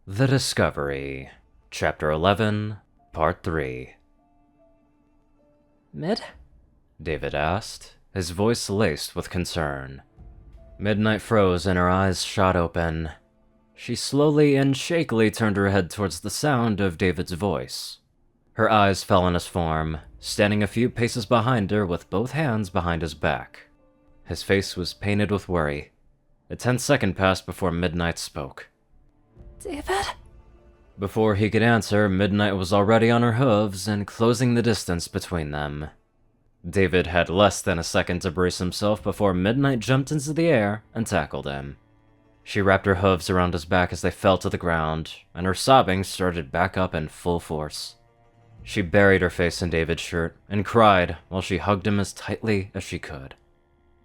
The Discovery, Chapter 11, Part 3. Mid? David asked, his voice laced with concern. Midnight froze and her eyes shot open. She slowly and shakily turned her head towards the sound of David's voice. Her eyes fell on his form, standing a few paces behind her with both hands behind his back. His face was painted with worry. A 10-second passed before Midnight spoke. David? Before he could answer, Midnight was already on her hooves and closing the distance between them. David had less than a second to brace himself before Midnight jumped into the air and tackled him. She wrapped her hooves around his back as they fell to the ground, and her sobbing started back up in full force. She buried her face in David's shirt and cried while she hugged him as tightly as she could.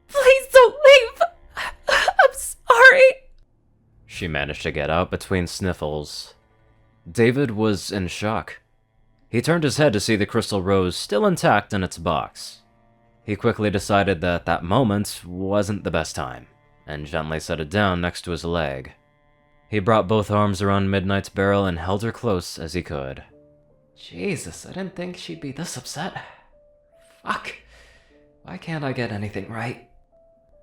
Please don't leave! I'm sorry! She managed to get out between sniffles. David was in shock. He turned his head to see the crystal rose still intact in its box. He quickly decided that that moment wasn't the best time, and gently set it down next to his leg. He brought both arms around Midnight's barrel and held her close as he could. Jesus, I didn't think she'd be this upset. Fuck. Why can't I get anything right?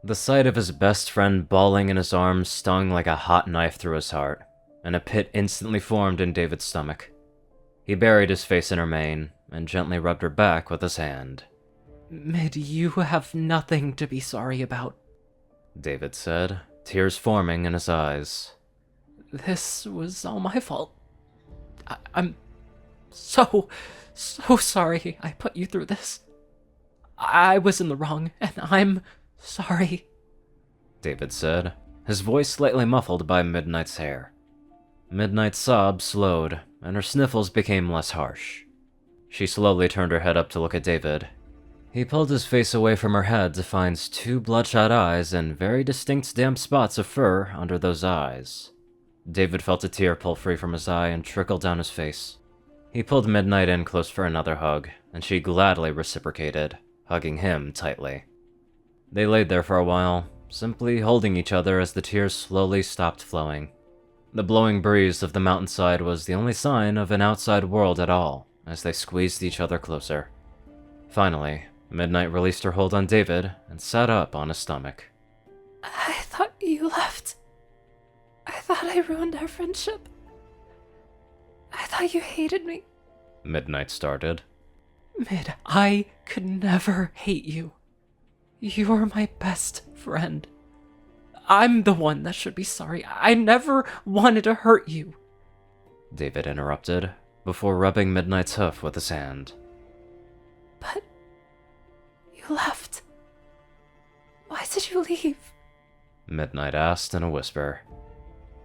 The sight of his best friend bawling in his arms stung like a hot knife through his heart, and a pit instantly formed in David's stomach. He buried his face in her mane and gently rubbed her back with his hand. Mid, you have nothing to be sorry about, David said, tears forming in his eyes. This was all my fault. I'm so sorry I put you through this. I was in the wrong, and I'm sorry, David said, his voice slightly muffled by Midnight's hair. Midnight's sobs slowed, and her sniffles became less harsh. She slowly turned her head up to look at David. He pulled his face away from her head to find two bloodshot eyes and very distinct damp spots of fur under those eyes. David felt a tear pull free from his eye and trickle down his face. He pulled Midnight in close for another hug, and she gladly reciprocated, hugging him tightly. They laid there for a while, simply holding each other as the tears slowly stopped flowing. The blowing breeze of the mountainside was the only sign of an outside world at all, as they squeezed each other closer. Finally, Midnight released her hold on David and sat up on his stomach. I thought you left. I thought I ruined our friendship. I thought you hated me. Midnight started. Mid, I could never hate you. You're my best friend. I'm the one that should be sorry. I never wanted to hurt you. David interrupted, before rubbing Midnight's hoof with his hand. But you left. Why did you leave? Midnight asked in a whisper.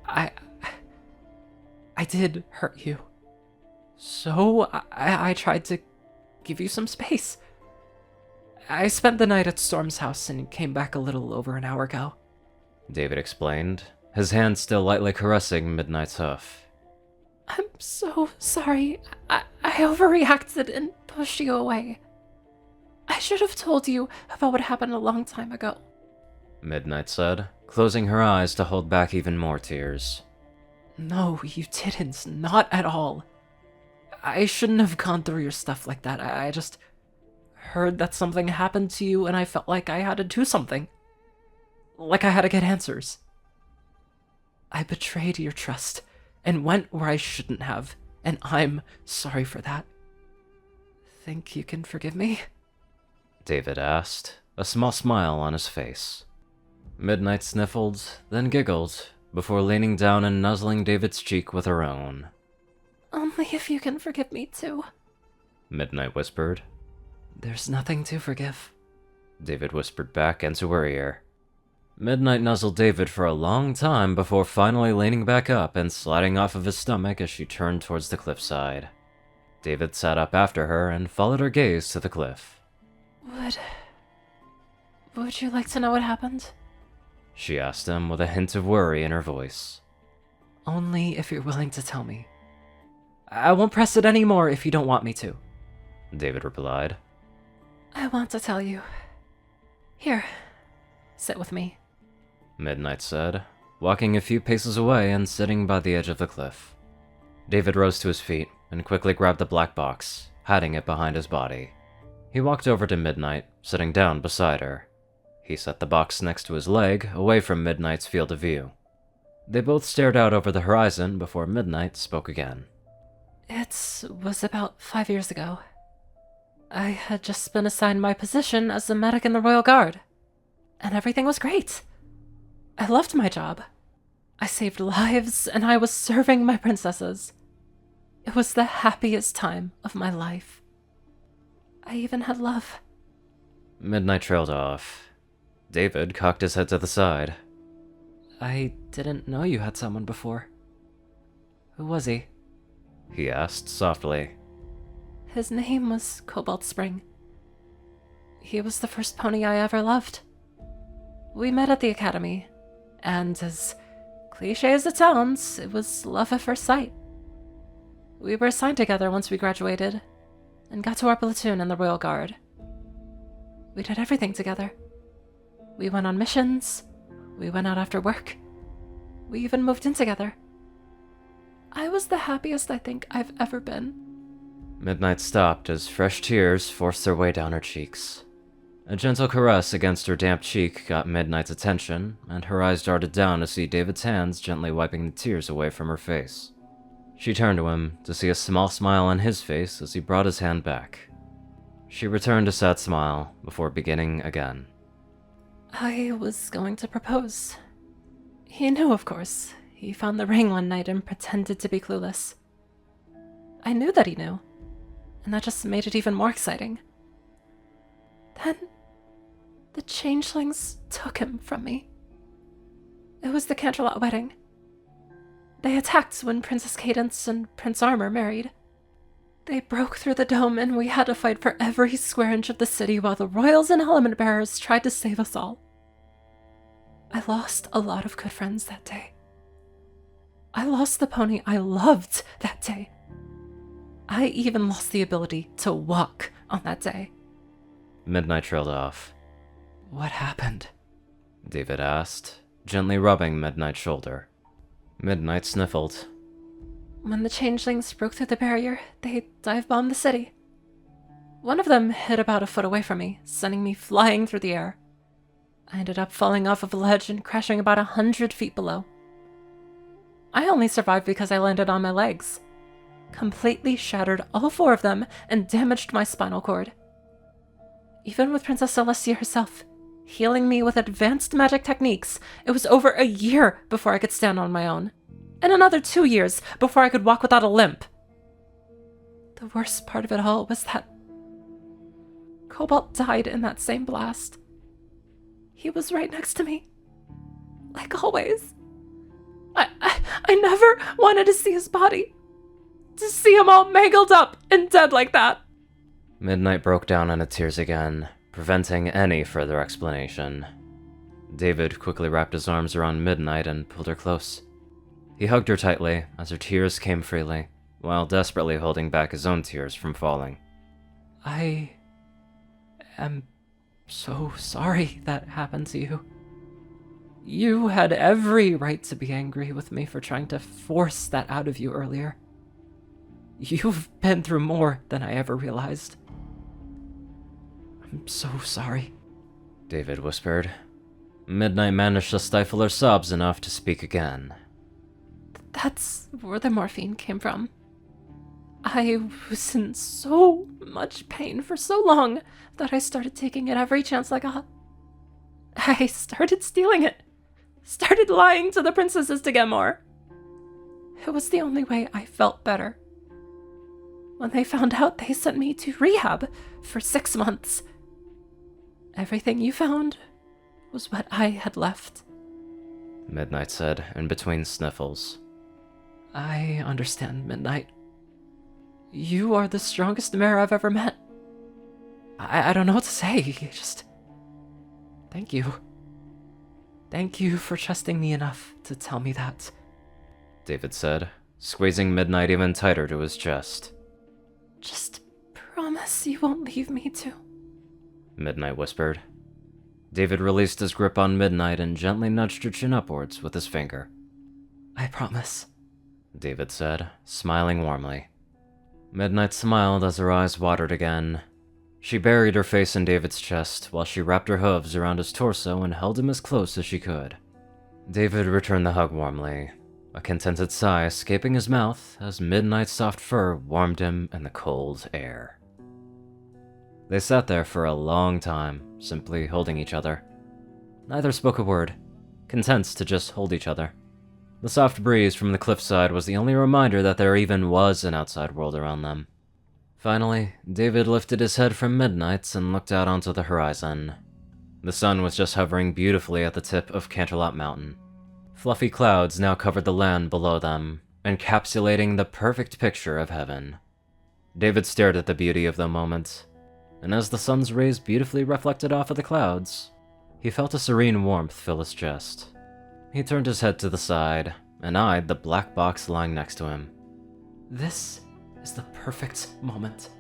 I did hurt you. So I tried to give you some space. I spent the night at Storm's house and came back a little over an hour ago. David explained, his hand still lightly caressing Midnight's hoof. I'm so sorry. I overreacted and pushed you away. I should have told you about what happened a long time ago. Midnight said, closing her eyes to hold back even more tears. No, you didn't. Not at all. I shouldn't have gone through your stuff like that. I just heard that something happened to you and I felt like I had to do something. Like I had to get answers. I betrayed your trust and went where I shouldn't have, and I'm sorry for that. Think you can forgive me? David asked, a small smile on his face. Midnight sniffled, then giggled, before leaning down and nuzzling David's cheek with her own. Only if you can forgive me too, Midnight whispered. There's nothing to forgive, David whispered back into her ear. Midnight nuzzled David for a long time before finally leaning back up and sliding off of his stomach as she turned towards the cliffside. David sat up after her and followed her gaze to the cliff. Would you like to know what happened? She asked him with a hint of worry in her voice. Only if you're willing to tell me. I won't press it anymore if you don't want me to, David replied. I want to tell you. Here, sit with me. Midnight said, walking a few paces away and sitting by the edge of the cliff. David rose to his feet and quickly grabbed the black box, hiding it behind his body. He walked over to Midnight, sitting down beside her. He set the box next to his leg, away from Midnight's field of view. They both stared out over the horizon before Midnight spoke again. It was about 5 years ago. I had just been assigned my position as a medic in the Royal Guard, and everything was great. I loved my job. I saved lives, and I was serving my princesses. It was the happiest time of my life. I even had love. Midnight trailed off. David cocked his head to the side. I didn't know you had someone before. Who was he? He asked softly. His name was Cobalt Spring. He was the first pony I ever loved. We met at the academy, and as cliche as it sounds, it was love at first sight. We were assigned together once we graduated, and got to our platoon in the Royal Guard. We did everything together. We went on missions, we went out after work, we even moved in together. I was the happiest I think I've ever been. Midnight stopped as fresh tears forced their way down her cheeks. A gentle caress against her damp cheek got Midnight's attention, and her eyes darted down to see David's hands gently wiping the tears away from her face. She turned to him to see a small smile on his face as he brought his hand back. She returned a sad smile before beginning again. I was going to propose. He knew, of course. He found the ring one night and pretended to be clueless. I knew that he knew, and that just made it even more exciting. Then, the changelings took him from me. It was the Canterlot wedding. They attacked when Princess Cadence and Prince Armor married. They broke through the dome and we had to fight for every square inch of the city while the royals and element bearers tried to save us all. I lost a lot of good friends that day. I lost the pony I loved that day. I even lost the ability to walk on that day. Midnight trailed off. What happened? David asked, gently rubbing Midnight's shoulder. Midnight sniffled. When the changelings broke through the barrier, they dive-bombed the city. One of them hit about a foot away from me, sending me flying through the air. I ended up falling off of a ledge and crashing about 100 feet below. I only survived because I landed on my legs. Completely shattered all 4 of them and damaged my spinal cord. Even with Princess Celestia herself, healing me with advanced magic techniques, it was over a year before I could stand on my own. And another 2 years before I could walk without a limp. The worst part of it all was that Cobalt died in that same blast. He was right next to me. Like always. I never wanted to see his body. To see him all mangled up and dead like that. Midnight broke down into tears again, preventing any further explanation. David quickly wrapped his arms around Midnight and pulled her close. He hugged her tightly as her tears came freely, while desperately holding back his own tears from falling. I am so sorry that happened to you. You had every right to be angry with me for trying to force that out of you earlier. You've been through more than I ever realized. I'm so sorry, David whispered. Midnight managed to stifle her sobs enough to speak again. That's where the morphine came from. I was in so much pain for so long that I started taking it every chance I got. I started stealing it. Started lying to the princesses to get more. It was the only way I felt better. When they found out, they sent me to rehab for 6 months. Everything you found was what I had left. Midnight said, in between sniffles. I understand, Midnight. You are the strongest mare I've ever met. I don't know what to say, just... Thank you. Thank you for trusting me enough to tell me that. David said, squeezing Midnight even tighter to his chest. Just promise you won't leave me too. Midnight whispered. David released his grip on Midnight and gently nudged her chin upwards with his finger. I promise, David said, smiling warmly. Midnight smiled as her eyes watered again. She buried her face in David's chest while she wrapped her hooves around his torso and held him as close as she could. David returned the hug warmly, a contented sigh escaping his mouth as Midnight's soft fur warmed him in the cold air. They sat there for a long time, simply holding each other. Neither spoke a word, content to just hold each other. The soft breeze from the cliffside was the only reminder that there even was an outside world around them. Finally, David lifted his head from Midnight's and looked out onto the horizon. The sun was just hovering beautifully at the tip of Canterlot Mountain. Fluffy clouds now covered the land below them, encapsulating the perfect picture of heaven. David stared at the beauty of the moment, and as the sun's rays beautifully reflected off of the clouds, he felt a serene warmth fill his chest. He turned his head to the side and eyed the black box lying next to him. This is the perfect moment,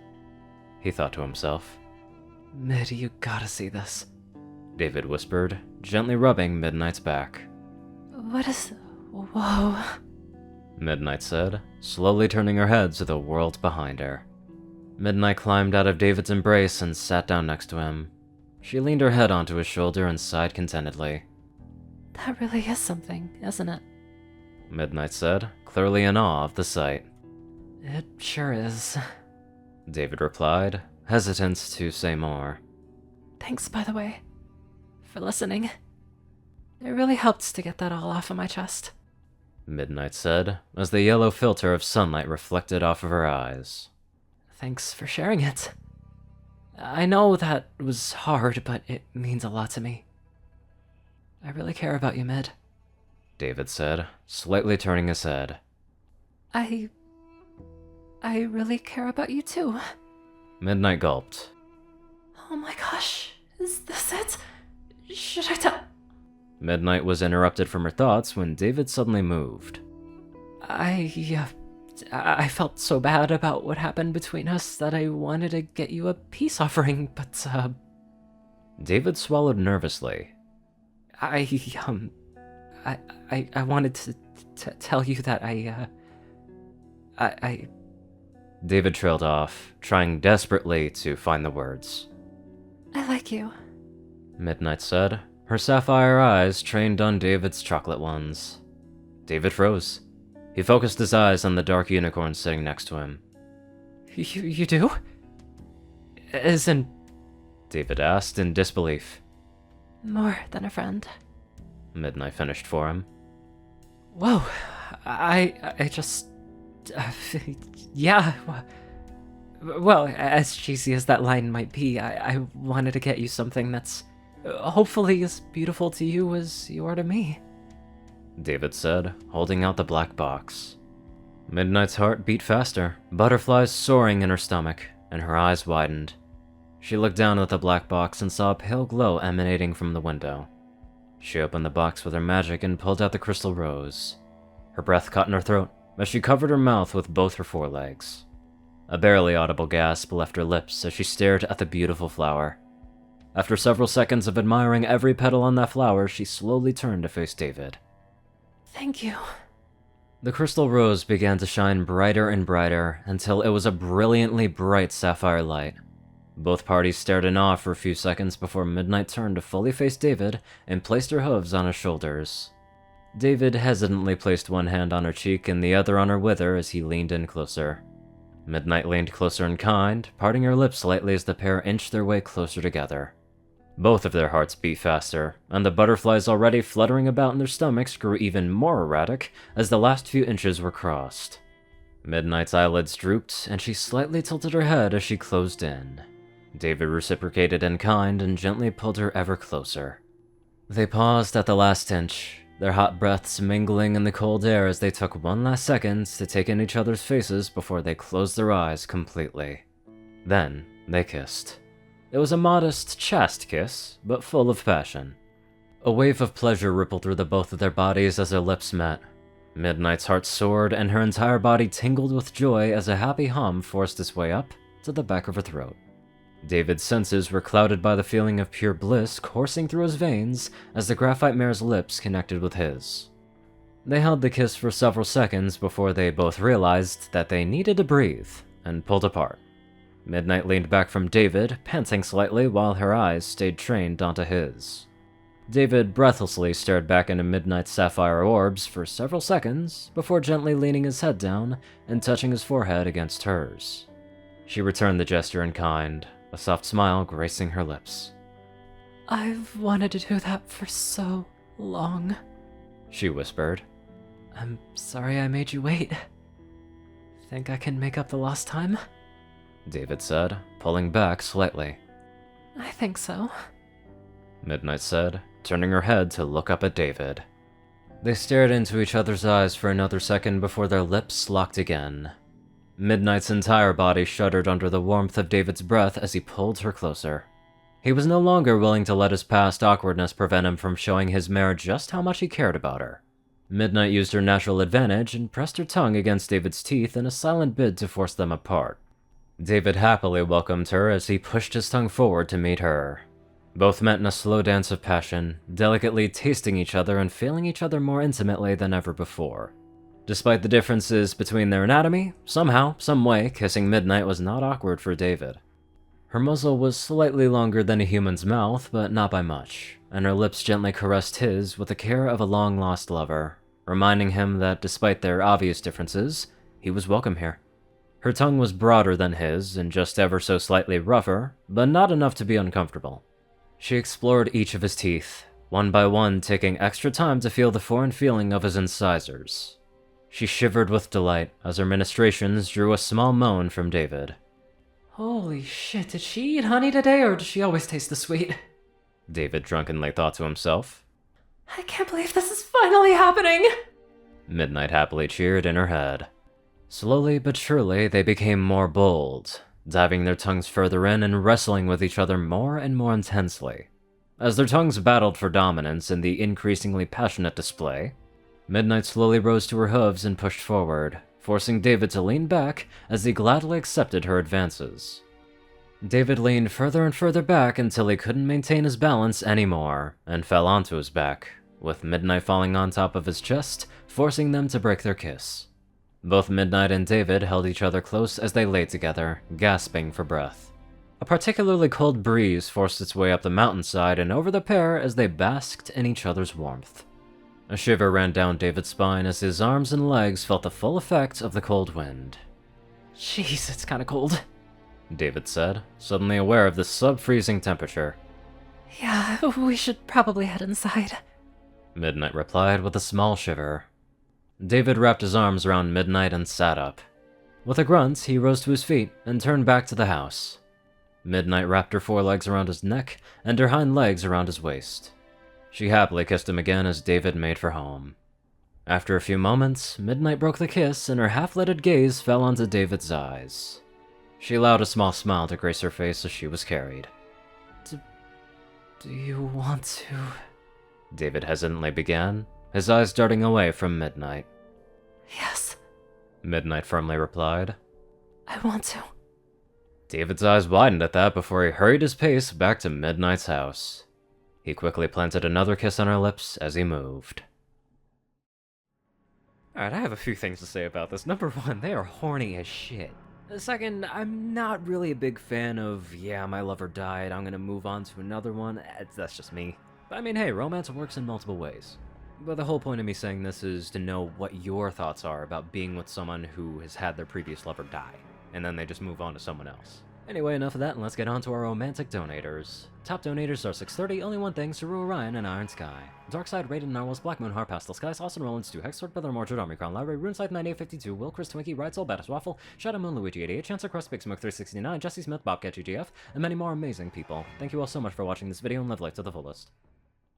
he thought to himself. Mid, you gotta see this, David whispered, gently rubbing Midnight's back. What is... Whoa, Midnight said, slowly turning her head to the world behind her. Midnight climbed out of David's embrace and sat down next to him. She leaned her head onto his shoulder and sighed contentedly. That really is something, isn't it? Midnight said, clearly in awe of the sight. It sure is, David replied, hesitant to say more. Thanks, by the way, for listening. It really helped to get that all off of my chest, Midnight said, as the yellow filter of sunlight reflected off of her eyes. Thanks for sharing it. I know that was hard, but it means a lot to me. I really care about you, Mid, David said, slightly turning his head. I really care about you too. Midnight gulped. Oh my gosh, is this it? Should I tell? Midnight was interrupted from her thoughts when David suddenly moved. I felt so bad about what happened between us that I wanted to get you a peace offering, but, David swallowed nervously. I wanted to tell you that David trailed off, trying desperately to find the words. I like you, Midnight said, her sapphire eyes trained on David's chocolate ones. David froze. He focused his eyes on the dark unicorn sitting next to him. You do? As in... David asked in disbelief. More than a friend, Midnight finished for him. Whoa, I just... yeah, well, as cheesy as that line might be, I wanted to get you something that's hopefully as beautiful to you as you are to me, David said, holding out the black box. Midnight's heart beat faster, butterflies soaring in her stomach, and her eyes widened. She looked down at the black box and saw a pale glow emanating from the window. She opened the box with her magic and pulled out the crystal rose. Her breath caught in her throat as she covered her mouth with both her forelegs. A barely audible gasp left her lips as she stared at the beautiful flower. After several seconds of admiring every petal on that flower, she slowly turned to face David. Thank you. The crystal rose began to shine brighter and brighter until it was a brilliantly bright sapphire light. Both parties stared in awe for a few seconds before Midnight turned to fully face David and placed her hooves on his shoulders. David hesitantly placed one hand on her cheek and the other on her wither as he leaned in closer. Midnight leaned closer in kind, parting her lips slightly as the pair inched their way closer together. Both of their hearts beat faster, and the butterflies already fluttering about in their stomachs grew even more erratic as the last few inches were crossed. Midnight's eyelids drooped, and she slightly tilted her head as she closed in. David reciprocated in kind and gently pulled her ever closer. They paused at the last inch, their hot breaths mingling in the cold air as they took one last second to take in each other's faces before they closed their eyes completely. Then, they kissed. It was a modest, chaste kiss, but full of passion. A wave of pleasure rippled through the both of their bodies as their lips met. Midnight's heart soared, and her entire body tingled with joy as a happy hum forced its way up to the back of her throat. David's senses were clouded by the feeling of pure bliss coursing through his veins as the graphite mare's lips connected with his. They held the kiss for several seconds before they both realized that they needed to breathe, and pulled apart. Midnight leaned back from David, panting slightly while her eyes stayed trained onto his. David breathlessly stared back into Midnight's sapphire orbs for several seconds before gently leaning his head down and touching his forehead against hers. She returned the gesture in kind, a soft smile gracing her lips. I've wanted to do that for so long, she whispered. I'm sorry I made you wait. Think I can make up the lost time? David said, pulling back slightly. I think so, Midnight said, turning her head to look up at David. They stared into each other's eyes for another second before their lips locked again. Midnight's entire body shuddered under the warmth of David's breath as he pulled her closer. He was no longer willing to let his past awkwardness prevent him from showing his mare just how much he cared about her. Midnight used her natural advantage and pressed her tongue against David's teeth in a silent bid to force them apart. David happily welcomed her as he pushed his tongue forward to meet her. Both met in a slow dance of passion, delicately tasting each other and feeling each other more intimately than ever before. Despite the differences between their anatomy, somehow, someway, kissing Midnight was not awkward for David. Her muzzle was slightly longer than a human's mouth, but not by much, and her lips gently caressed his with the care of a long-lost lover, reminding him that despite their obvious differences, he was welcome here. Her tongue was broader than his, and just ever so slightly rougher, but not enough to be uncomfortable. She explored each of his teeth, one by one taking extra time to feel the foreign feeling of his incisors. She shivered with delight as her ministrations drew a small moan from David. Holy shit, did she eat honey today, or does she always taste the sweet? David drunkenly thought to himself. I can't believe this is finally happening! Midnight happily cheered in her head. Slowly but surely, they became more bold, diving their tongues further in and wrestling with each other more and more intensely. As their tongues battled for dominance in the increasingly passionate display, Midnight slowly rose to her hooves and pushed forward, forcing David to lean back as he gladly accepted her advances. David leaned further and further back until he couldn't maintain his balance anymore, and fell onto his back, with Midnight falling on top of his chest, forcing them to break their kiss. Both Midnight and David held each other close as they lay together, gasping for breath. A particularly cold breeze forced its way up the mountainside and over the pair as they basked in each other's warmth. A shiver ran down David's spine as his arms and legs felt the full effect of the cold wind. Jeez, it's kinda cold, David said, suddenly aware of the sub-freezing temperature. Yeah, we should probably head inside, Midnight replied with a small shiver. David wrapped his arms around Midnight and sat up. With a grunt, he rose to his feet and turned back to the house. Midnight wrapped her forelegs around his neck and her hind legs around his waist. She happily kissed him again as David made for home. After a few moments, Midnight broke the kiss and her half-lidded gaze fell onto David's eyes. She allowed a small smile to grace her face as she was carried. Do you want to? David hesitantly began, his eyes darting away from Midnight. Yes, Midnight firmly replied. I want to. David's eyes widened at that before he hurried his pace back to Midnight's house. He quickly planted another kiss on her lips as he moved. Alright, I have a few things to say about this. Number one, they are horny as shit. Second, I'm not really a big fan of, yeah, my lover died, I'm gonna move on to another one. That's just me. But I mean, hey, romance works in multiple ways. But the whole point of me saying this is to know what your thoughts are about being with someone who has had their previous lover die, and then they just move on to someone else. Anyway, enough of that, and let's get on to our romantic donators. Top donators are 630, Only One Thing, Ceru, Orion, and IronSky. Darkside, Rayden, Narwhals, Blackmoonheart, Pastel, Skies, Austin Rollins, 2, Hexsword, Brother, Mordred, Army Crown, Library, RuneScythe, 9852, Will, Chris, Twinkie, Ride Soul, Baddest Waffle, Shadow Moon, Luigi, 88, Chancer, Crust, Big Smoke, 369, Jesse Smith, Bobcat, GGF, and many more amazing people. Thank you all so much for watching this video and live life to the fullest.